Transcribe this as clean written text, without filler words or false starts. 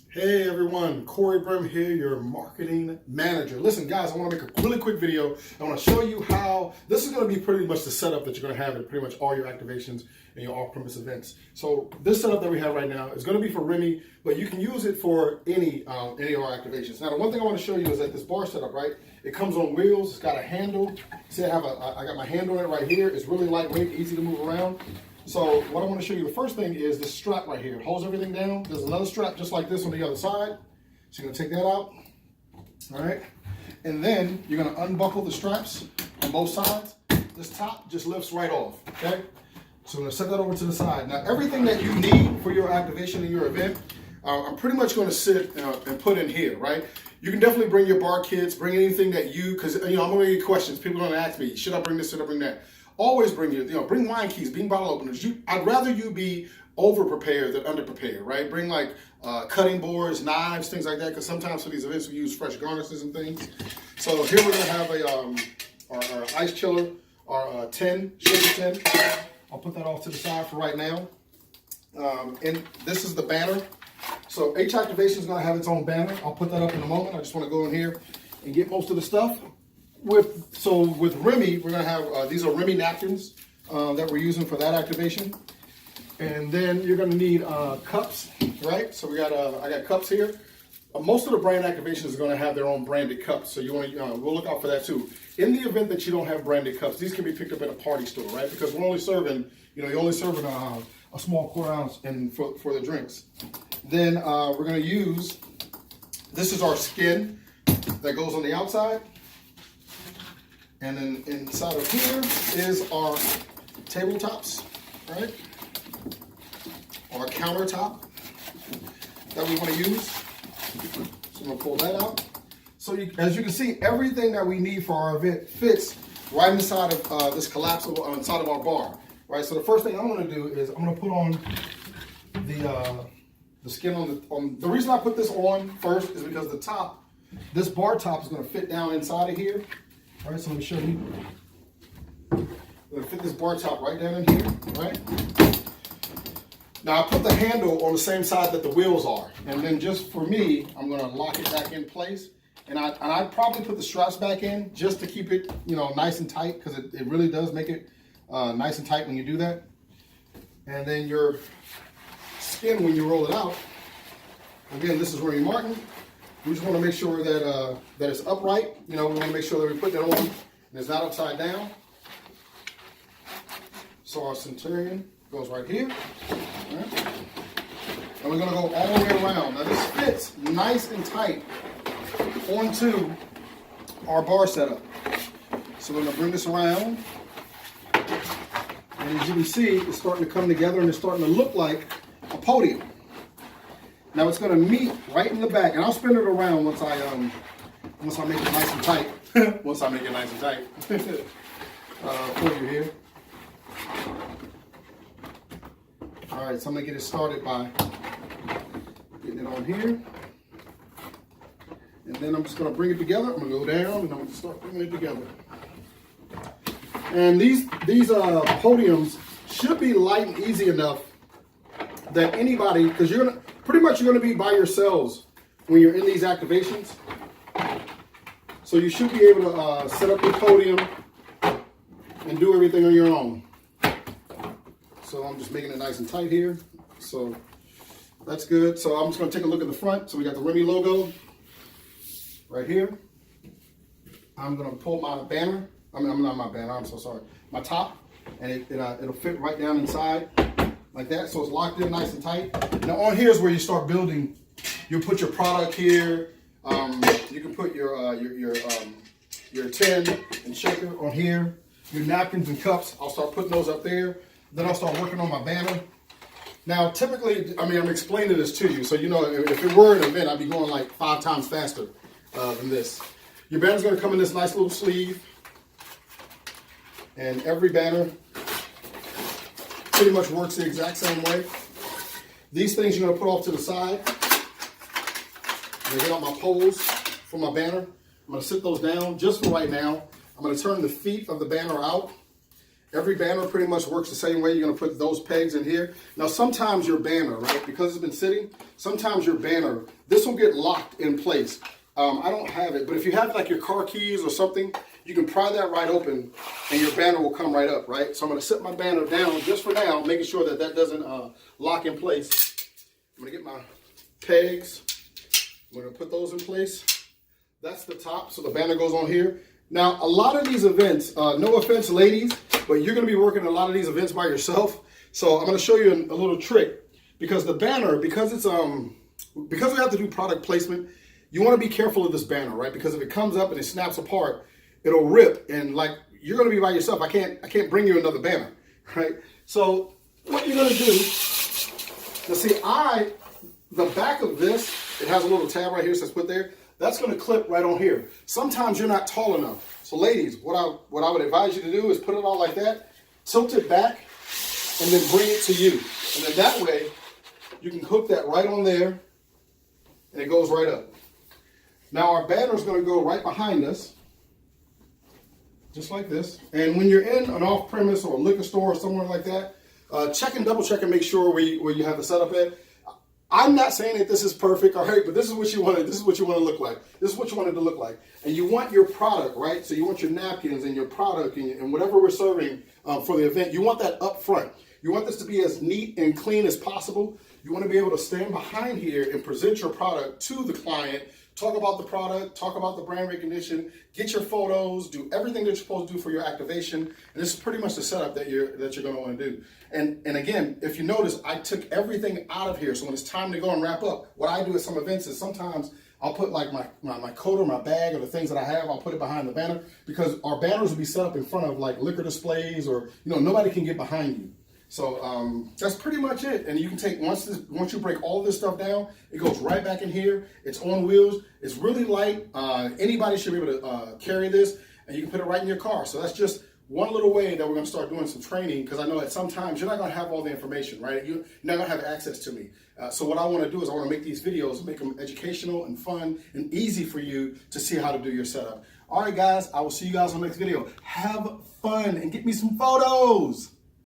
Hey everyone, Corey Brim here, your marketing manager. Listen guys, I want to make a really quick video. I want to show you how, this is going to be pretty much the setup that you're going to have at pretty much all your activations and your off-premise events. So this setup that we have right now is going to be for Remy, but you can use it for any of our activations. Now the one thing I want to show you is that this bar setup, right, it comes on wheels, it's got a handle. See, I got my hand on it right here. It's really lightweight, easy to move around. So what I want to show you, the first thing is this strap right here. It holds everything down. There's another strap just like this on the other side. So you're going to take that out. All right. And then you're going to unbuckle the straps on both sides. This top just lifts right off. Okay. So I'm going to set that over to the side. Now everything that you need for your activation and your event, I'm pretty much going to sit and put in here, right? You can definitely bring your bar kits, bring anything that because I'm going to get questions. People are going to ask me, should I bring this, should I bring that? Always bring bring wine keys, bring bottle openers. I'd rather you be over prepared than under prepared, right? Bring like cutting boards, knives, things like that, because sometimes for these events we use fresh garnishes and things. So here we're gonna have our ice chiller, our tin, sugar tin. I'll put that off to the side for right now. And this is the banner. So each activation is gonna have its own banner. I'll put that up in a moment. I just want to go in here and get most of the stuff. With Remy, we're gonna have these are Remy napkins that we're using for that activation, and then you're gonna need cups, right? So we got I got cups here. Most of the brand activations are gonna have their own branded cups, so you want to we'll look out for that too. In the event that you don't have branded cups, these can be picked up at a party store, right? Because we're only serving, you're only serving a small quarter ounce and for the drinks. Then we're gonna use, this is our skin that goes on the outside. And then inside of here is our tabletops, right? Or a countertop that we want to use. So I'm going to pull that out. So as you can see, everything that we need for our event fits right inside of this collapsible, inside of our bar, right? So the first thing I'm going to do is I'm going to put on the skin on the reason I put this on first is because the top, this bar top is going to fit down inside of here. All right, so let me show you. I'm going to fit this bar top right down in here, right? Now I put the handle on the same side that the wheels are. And then just for me, I'm going to lock it back in place. And I'd probably put the straps back in just to keep it, nice and tight, because it really does make it nice and tight when you do that. And then your skin, when you roll it out, again, this is Remy Martin. We just want to make sure that that it's upright. We want to make sure that we put that on and it's not upside down. So our Centurion goes right here. Right. And we're going to go all the way around. Now this fits nice and tight onto our bar setup. So we're going to bring this around. And as you can see, it's starting to come together and it's starting to look like a podium. Now it's going to meet right in the back, and I'll spin it around once I make it nice and tight. Once I make it nice and tight for you here. All right, so I'm going to get it started by getting it on here, and then I'm just going to bring it together. I'm going to go down, and I'm going to start bringing it together. And these podiums should be light and easy enough that anybody, because you're going to be by yourselves when you're in these activations. So you should be able to set up your podium and do everything on your own. So I'm just making it nice and tight here. So that's good. So I'm just going to take a look at the front. So we got the Remy logo right here. I'm going to pull my banner. I'm not my banner. I'm so sorry. My top, and it'll fit right down inside. Like that, so it's locked in nice and tight. Now on here is where you start building. You'll put your product here. You can put your tin and shaker on here. Your napkins and cups, I'll start putting those up there. Then I'll start working on my banner. Now typically, I'm explaining this to you, so if it were an event, I'd be going like 5 times faster than this. Your banner's gonna come in this nice little sleeve. And every banner pretty much works the exact same way. These things you're going to put off to the side. I'm going to get out my poles for my banner. I'm going to sit those down just for right now. I'm going to turn the feet of the banner out. Every banner pretty much works the same way. You're going to put those pegs in here. Now, sometimes your banner, right, because it's been sitting, sometimes your banner, this will get locked in place. I don't have it, but if you have like your car keys or something, you can pry that right open and your banner will come right up, right? So I'm going to set my banner down just for now, making sure that that doesn't lock in place. I'm going to get my pegs. I'm going to put those in place. That's the top, so the banner goes on here. Now, a lot of these events, no offense, ladies, but you're going to be working a lot of these events by yourself. So I'm going to show you a little trick, because the banner, because it's because we have to do product placement, you want to be careful of this banner, right? Because if it comes up and it snaps apart, it'll rip, and like you're going to be by yourself. I can't bring you another banner, right? So what you're going to do, now see, the back of this, it has a little tab right here, so it's put there. That's going to clip right on here. Sometimes you're not tall enough. So ladies, what I would advise you to do is put it on like that, tilt it back, and then bring it to you. And then that way, you can hook that right on there, and it goes right up. Now our banner is going to go right behind us, just like this. And when you're in an off-premise or a liquor store or somewhere like that, check and double check and make sure where you have the setup at. I'm not saying that this is perfect, all right, but this is what you want. This is what you want to look like. This is what you want it to look like. And you want your product, right? So you want your napkins and your product and whatever we're serving for the event. You want that up front. You want this to be as neat and clean as possible. You want to be able to stand behind here and present your product to the client. Talk about the product, talk about the brand recognition, get your photos, do everything that you're supposed to do for your activation. And this is pretty much the setup that you're going to want to do. And again, if you notice, I took everything out of here. So when it's time to go and wrap up, what I do at some events is sometimes I'll put like my coat or my bag or the things that I have, I'll put it behind the banner, because our banners will be set up in front of like liquor displays, or nobody can get behind you. So that's pretty much it. And you can take, once you break all this stuff down, it goes right back in here. It's on wheels. It's really light. Anybody should be able to carry this, and you can put it right in your car. So that's just one little way that we're going to start doing some training, because I know that sometimes you're not going to have all the information, right? You're not going to have access to me. So what I want to do is I want to make these videos, make them educational and fun and easy for you to see how to do your setup. All right, guys, I will see you guys on the next video. Have fun and get me some photos.